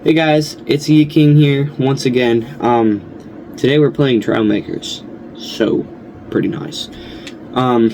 Hey guys, it's Yi King here once again. Today we're playing Trailmakers, so pretty nice. I'm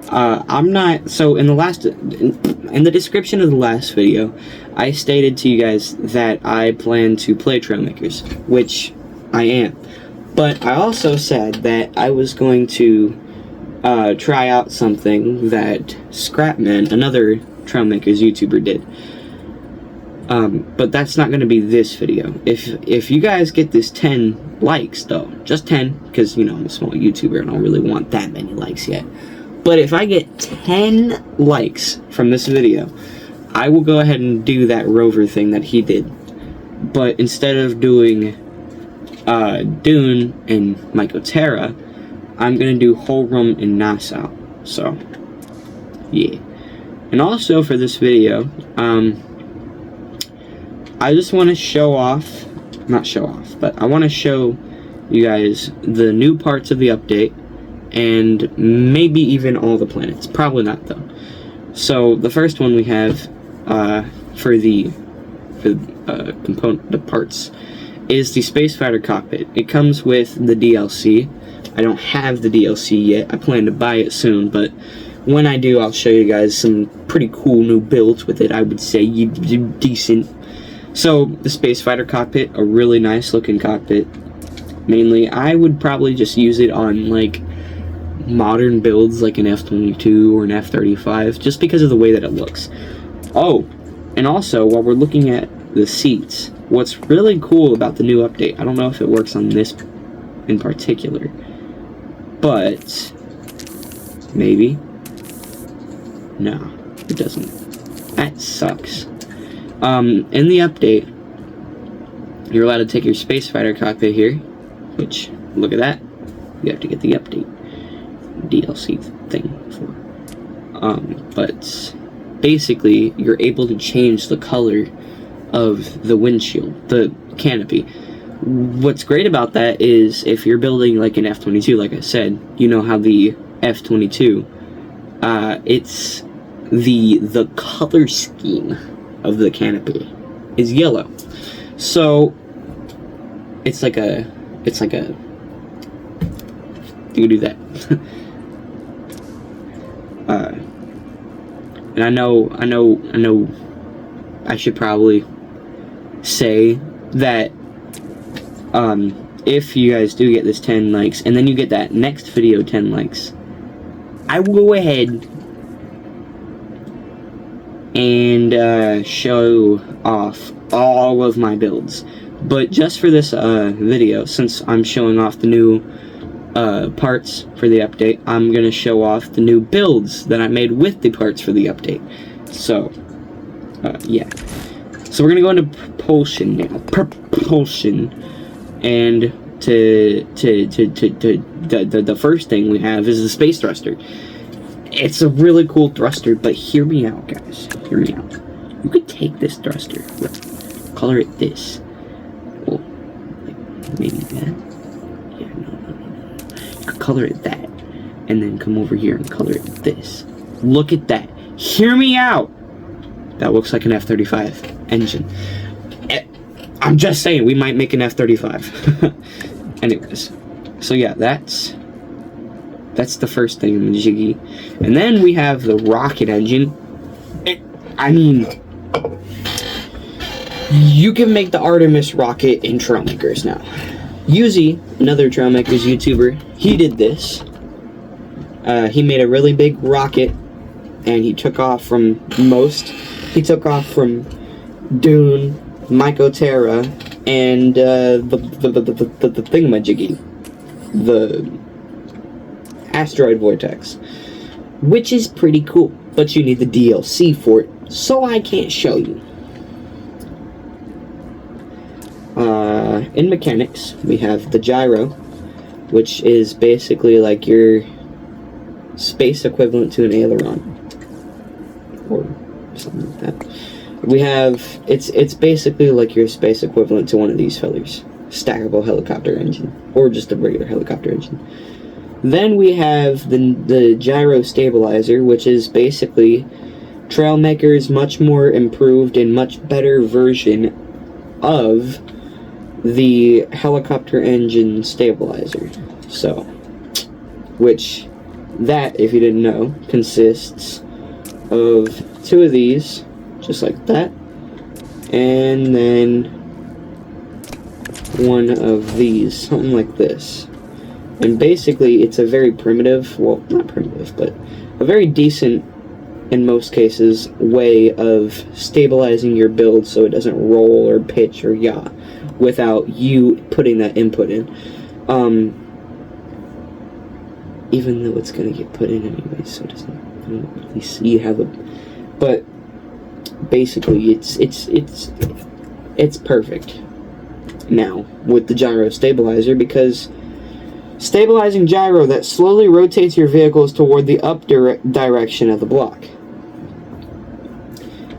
I'm not. So in the description of the last video, I stated to you guys that I plan to play Trailmakers, which I am. But I also said that I was going to try out something that Scrapman, another Trailmakers YouTuber, did. But that's not going to be this video. If you guys get this 10 likes, though, just 10, because, you know, I'm a small YouTuber and I don't really want that many likes yet. But if I get 10 likes from this video, I will go ahead and do that rover thing that he did. But instead of doing Dune and Mycotera, I'm going to do Holrum and Nassau. So, yeah. And also for this video, I just want to show off, not show off, but I want to show you guys the new parts of the update, and maybe even all the planets. Probably not, though. So the first one we have for the parts is the Space Fighter cockpit. It comes with the DLC. I don't have the DLC yet. I plan to buy it soon, but when I do, I'll show you guys some pretty cool new builds with it. I would say decent. So the Space Fighter cockpit, a really nice looking cockpit. Mainly, I would probably just use it on like modern builds like an F-22 or an F-35, just because of the way that it looks. Oh, and also while we're looking at the seats, what's really cool about the new update, I don't know if it works on this in particular, but maybe. No, it doesn't. That sucks. In the update, you're allowed to take your Space Fighter cockpit here, which, look at that. You have to get the update DLC thing for. But basically, you're able to change the color of the windshield, the canopy. What's great about that is if you're building like an F-22, like I said, you know how the F-22, it's the color scheme of the canopy is yellow. So it's like a you do that. And I know I should probably say that if you guys do get this 10 likes and then you get that next video 10 likes, I will go ahead and show off all of my builds. But just for this video, since I'm showing off the new parts for the update, I'm going to show off the new builds that I made with the parts for the update. So, yeah. So we're going to go into propulsion now. Propulsion. And the first thing we have is the space thruster. It's a really cool thruster, but hear me out, guys. Hear me out. You could take this thruster, color it this. Well, like maybe that. Yeah, no. You could color it that, and then come over here and color it this. Look at that. Hear me out. That looks like an F-35 engine. I'm just saying, we might make an F-35. Anyways, so yeah, that's the first thing in the jiggy. And then we have the rocket engine. I mean, you can make the Artemis rocket in Trailmakers now. Yuzi, another Trailmakers YouTuber, he did this. He made a really big rocket, and he took off from Dune, Mycotera, and the thingamajiggy, the asteroid vortex, which is pretty cool, but you need the DLC for it, so I can't show you. In mechanics, we have the gyro, which is basically like your space equivalent to an aileron, or something like that. We have, it's basically like your space equivalent to one of these fellers. Stackable helicopter engine, or just a regular helicopter engine. Then we have the gyro stabilizer, which is basically Trailmakers, much more improved and much better version of the helicopter engine stabilizer. So, which, that, if you didn't know, consists of 2 of these, just like that, and then 1 of these, something like this. And basically, it's a very primitive, well, not primitive, but a very decent, in most cases, way of stabilizing your build so it doesn't roll or pitch or yaw without you putting that input in. Even though it's gonna get put in anyway, so it doesn't, I don't really see how the, but basically it's perfect now with the gyro stabilizer, because stabilizing gyro that slowly rotates your vehicles toward the up direction of the block.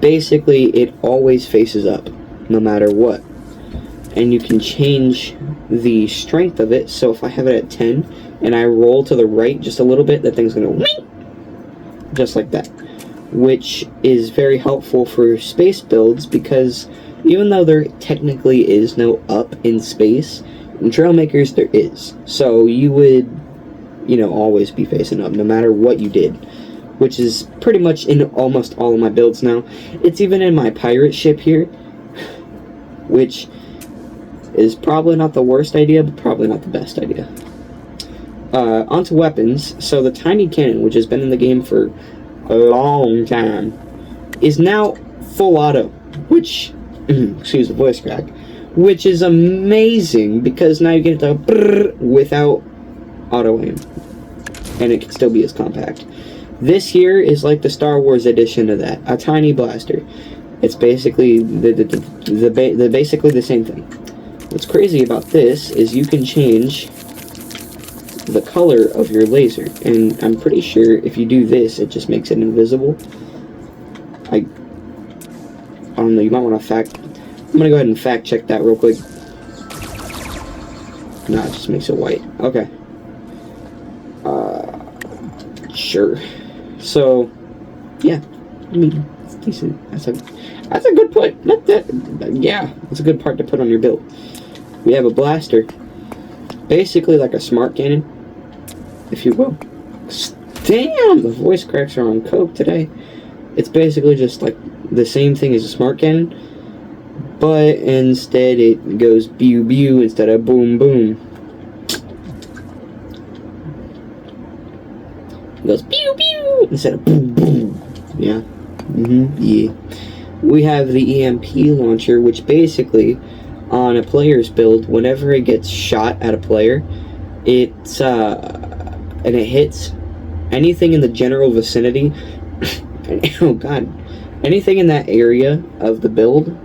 Basically, it always faces up, no matter what. And you can change the strength of it, so if I have it at 10, and I roll to the right just a little bit, that thing's gonna wing! Just like that. Which is very helpful for space builds, because even though there technically is no up in space, in Trailmakers there is. So you would, you know, always be facing up, no matter what you did. Which is pretty much in almost all of my builds now. It's even in my pirate ship here, which is probably not the worst idea, but probably not the best idea. Onto weapons. So the tiny cannon, which has been in the game for a long time, is now full auto, which, excuse the voice crack, which is amazing, because now you get to brrr without auto aim, and it can still be as compact. This here is like the Star Wars edition of that, a tiny blaster. It's basically basically the same thing. What's crazy about this is you can change the color of your laser, and I'm pretty sure if you do this, it just makes it invisible. I don't know, you might want to I'm gonna go ahead and fact check that real quick. Nah, it just makes it white. Okay. Sure. So, yeah, I mean, it's decent. That's a good put. Yeah, that's a good part to put on your build. We have a blaster, basically like a smart cannon, if you will. Damn, the voice cracks are on coke today. It's basically just like the same thing as a smart cannon, but instead it goes pew pew instead of boom boom. It goes pew pew instead of boom boom. Yeah. Yeah. We have the EMP launcher, which basically, on a player's build, whenever it gets shot at a player, it's and it hits anything in the general vicinity. Oh god, anything in that area of the build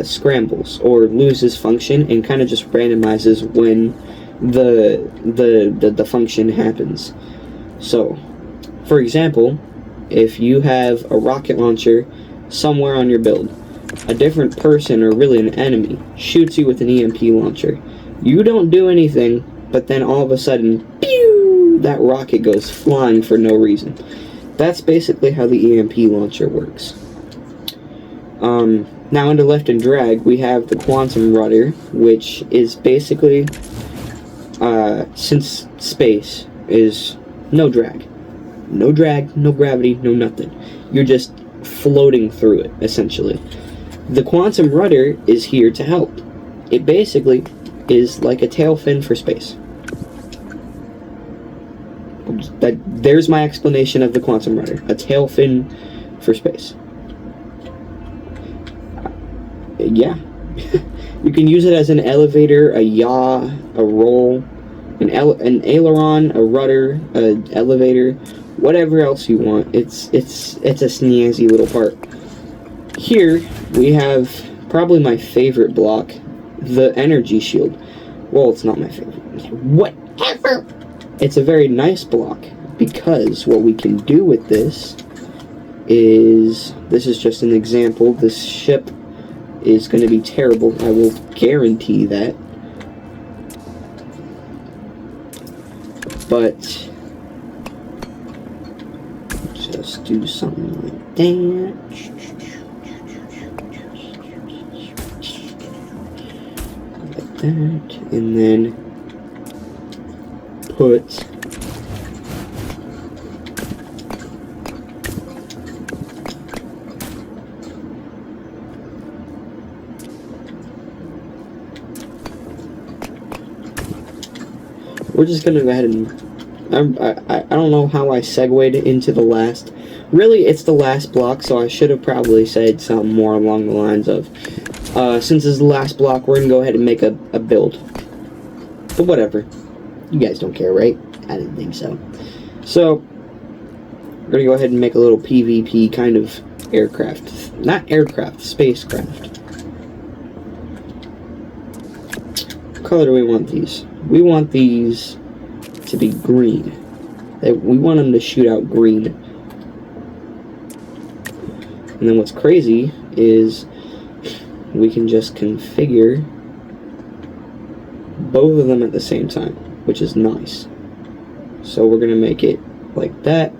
scrambles or loses function and kind of just randomizes when the function happens. So, for example, if you have a rocket launcher somewhere on your build, a different person, or really an enemy, shoots you with an EMP launcher. You don't do anything, but then all of a sudden, pew, that rocket goes flying for no reason. That's basically how the EMP launcher works. Now into lift and drag, we have the quantum rudder, which is basically, since space is no drag. No drag, no gravity, no nothing. You're just floating through it, essentially. The quantum rudder is here to help. It basically is like a tail fin for space. There's my explanation of the quantum rudder. A tail fin for space. Yeah. You can use it as an elevator, a yaw, a roll, an aileron, a rudder, an elevator, whatever else you want. It's a snazzy little part. Here we have probably my favorite block, the energy shield. Well, it's not my favorite. Whatever. It's a very nice block, because what we can do with this is just an example. This ship is going to be terrible. I will guarantee that. But just do something like that. Like that. And then put we're just gonna go ahead and I don't know how I segued into the last. Really, it's the last block, so I should have probably said something more along the lines of, since it's the last block, we're gonna go ahead and make a build. But whatever. You guys don't care, right? I didn't think so. So, we're gonna go ahead and make a little PvP kind of aircraft. Not aircraft, spacecraft. What color do we want these? We want these to be green. We want them to shoot out green. And then what's crazy is we can just configure both of them at the same time, which is nice. So we're gonna make it like that.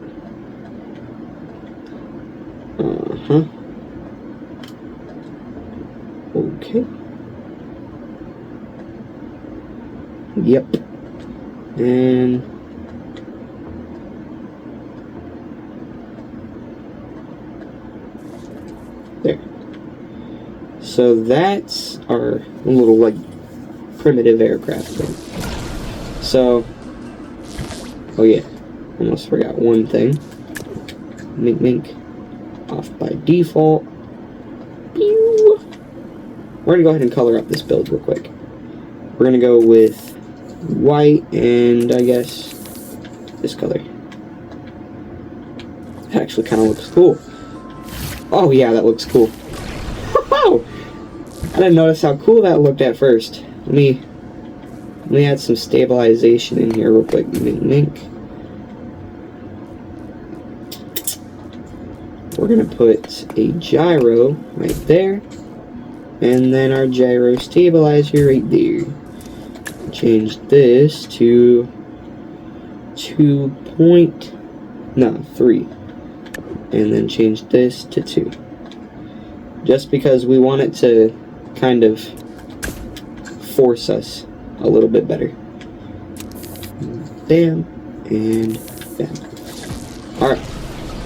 Okay. Yep. And there. So that's our little, like, primitive aircraft thing. So, oh yeah, almost forgot one thing. Mink mink. Off by default. Pew. We're gonna go ahead and color up this build real quick. We're gonna go with white and I guess this color. That actually kind of looks cool. Oh yeah, that looks cool. Oh, I didn't notice how cool that looked at first. Let me add some stabilization in here real quick. Mink mink. We're gonna put a gyro right there, and then our gyro stabilizer right there. Change this to 3, and then change this to 2, just because we want it to kind of force us a little bit better. Bam and bam. Alright,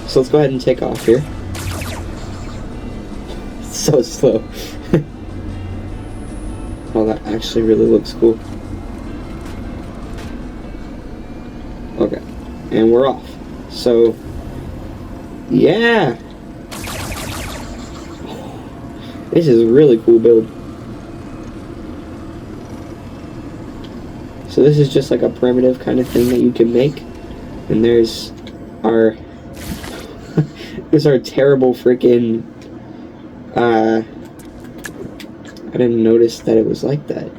so let's go ahead and take off here. It's so slow. Oh, that actually really looks cool. Okay, and we're off. So, yeah, this is a really cool build. So this is just like a primitive kind of thing that you can make, and there's our there's our terrible freaking. I didn't notice that it was like that.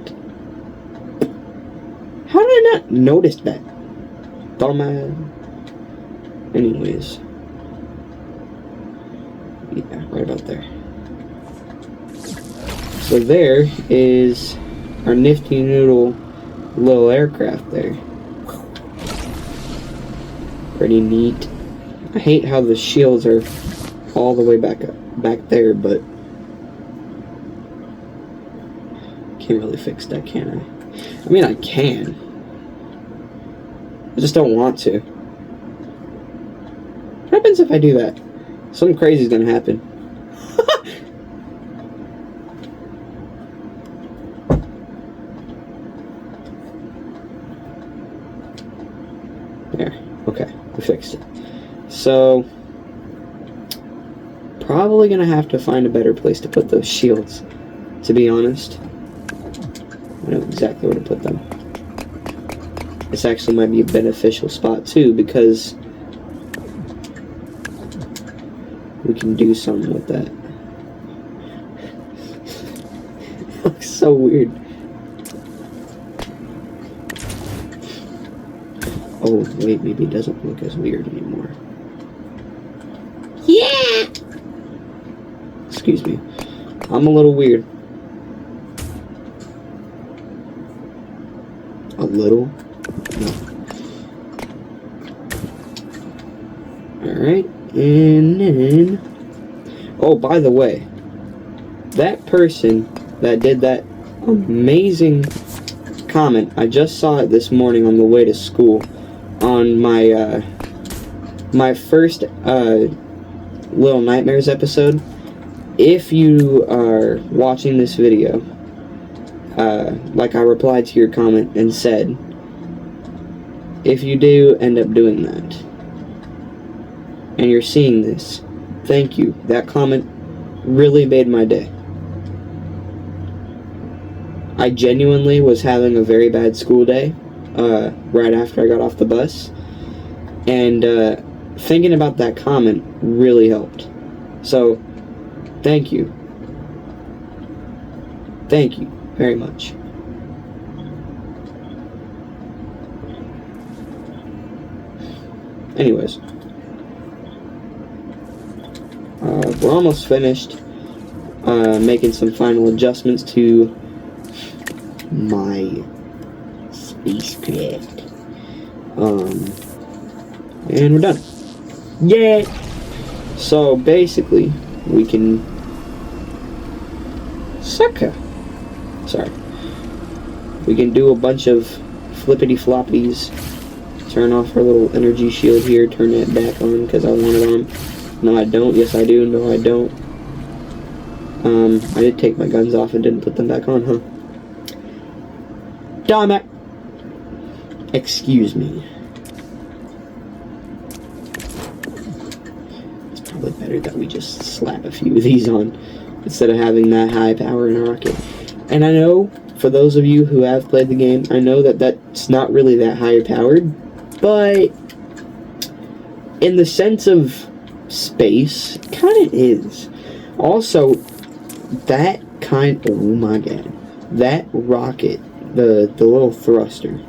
How did I not notice that? Anyways. Yeah, right about there. So there is our nifty noodle little aircraft there. Pretty neat. I hate how the shields are all the way back there, but can't really fix that, can I? I mean, I can. I just don't want to. What happens if I do that? Something crazy is gonna happen. There. Okay, we fixed it. So, probably gonna have to find a better place to put those shields, to be honest. I know exactly where to put them. This actually might be a beneficial spot too, because we can do something with that. It looks so weird. Oh, wait, maybe it doesn't look as weird anymore. Yeah! Excuse me. I'm a little weird. A little? No. Alright, And then, oh, by the way, that person that did that amazing comment, I just saw it this morning on the way to school on my my first Little Nightmares episode. If you are watching this video, like I replied to your comment and said, if you do end up doing that, and you're seeing this, thank you. That comment really made my day. I genuinely was having a very bad school day, right after I got off the bus, and thinking about that comment really helped. So, thank you. Thank you very much. Anyways, we're almost finished making some final adjustments to my spacecraft. And we're done. Yay! So basically, we can we can do a bunch of flippity floppies. Turn off our little energy shield here, turn that back on because I want it on. No, I don't. Yes, I do. No, I don't. I did take my guns off and didn't put them back on, huh? Damn it! Excuse me. It's probably better that we just slap a few of these on instead of having that high power in a rocket. And I know, for those of you who have played the game, I know that that's not really that high powered, but in the sense of space, it kind of is. Also, that kind, oh my god, that rocket, the little thruster,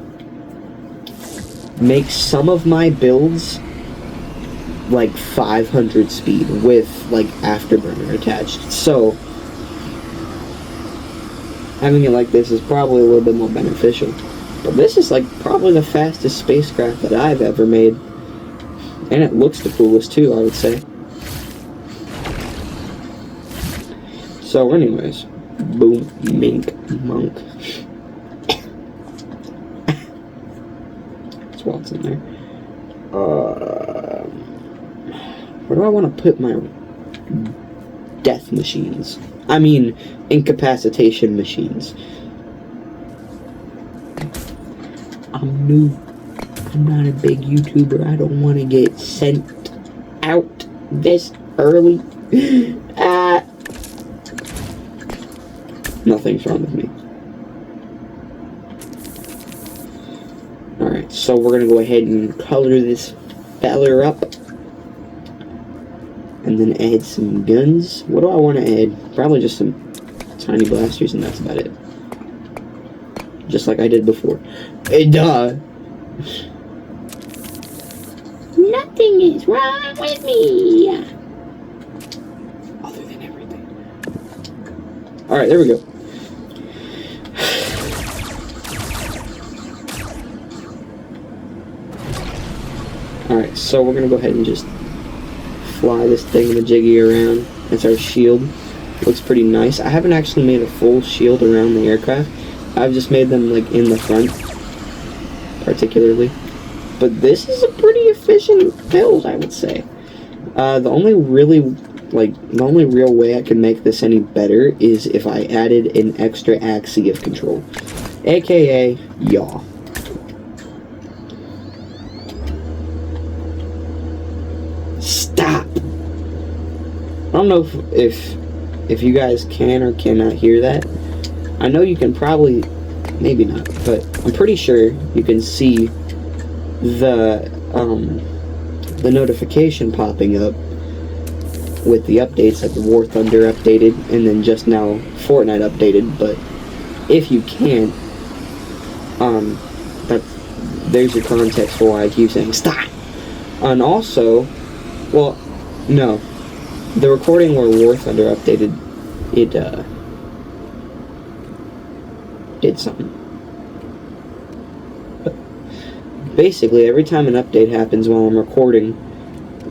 makes some of my builds like 500 speed with like afterburner attached. So having it like this is probably a little bit more beneficial. But this is like probably the fastest spacecraft that I've ever made. And it looks the coolest too, I would say. So anyways, boom, mink, monk. That's what's in there. Where do I want to put my death machines? I mean, incapacitation machines. I'm new. I'm not a big YouTuber. I don't want to get sent out this early. Nothing's wrong with me. Alright, so we're going to go ahead and color this feller up. And then add some guns. What do I want to add? Probably just some tiny blasters, and that's about it. Just like I did before. Duh! Nothing is wrong with me! Other than everything. Alright, there we go. Alright, so we're gonna go ahead and just fly this thingamajiggy around. That's our shield. Looks pretty nice. I haven't actually made a full shield around the aircraft. I've just made them like in the front, particularly. But this is a pretty efficient build, I would say. The only real way I can make this any better is if I added an extra axis of control, aka yaw. Stop. I don't know if you guys can or cannot hear that. I know you can probably, maybe not, but I'm pretty sure you can see the notification popping up with the updates, like the War Thunder updated, and then just now Fortnite updated. But if you can't, there's your context for why I keep saying stop. And also, well, no, the recording where War Thunder updated, it did something. But basically, every time an update happens while I'm recording,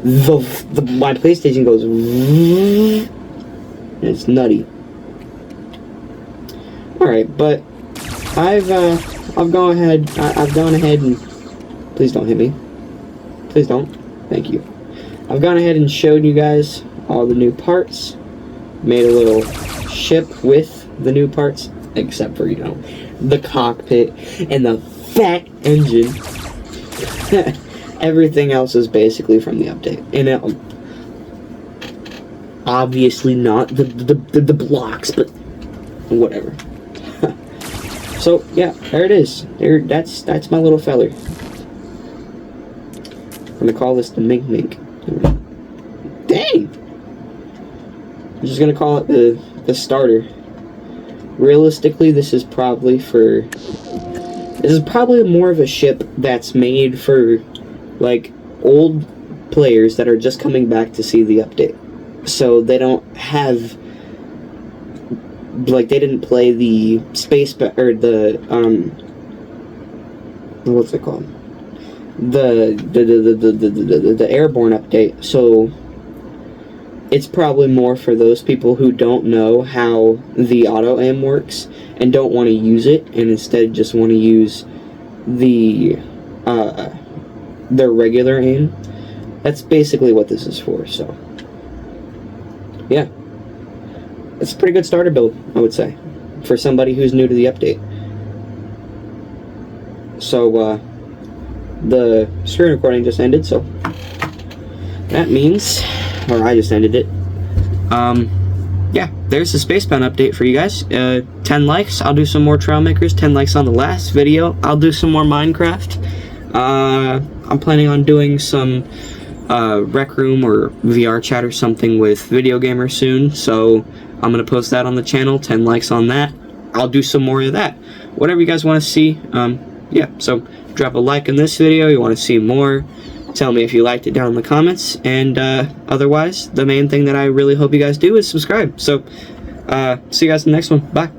my PlayStation goes, and it's nutty. All right, but I've gone ahead and please don't hit me. Please don't. Thank you. I've gone ahead and showed you guys all the new parts. Made a little ship with the new parts, except for, you know, the cockpit and the fat engine. Everything else is basically from the update. And obviously not the blocks, but whatever. So yeah, there it is. That's my little feller. I'm gonna call this the Mink Mink. Dang! I'm just gonna call it the starter. Realistically, this is probably more of a ship that's made for like old players that are just coming back to see the update. So they don't have, like, they didn't play the or the what's it called? The airborne update. So it's probably more for those people who don't know how the auto aim works and don't want to use it, and instead just want to use their regular aim. That's basically what this is for. So yeah, it's a pretty good starter build, I would say, for somebody who's new to the update. So the screen recording just ended, so that means, or I just ended it. Yeah, there's the Spacebound update for you guys. 10 likes, I'll do some more Trailmakers. 10 likes on the last video, I'll do some more Minecraft. I'm planning on doing some Rec Room or VR chat or something with Video Gamer soon, so I'm gonna post that on the channel. 10 likes on that, I'll do some more of that. Whatever you guys want to see. Yeah, so drop a like in this video. You want to see more, tell me if you liked it down in the comments, and otherwise, the main thing that I really hope you guys do is subscribe. So see you guys in the next one. Bye.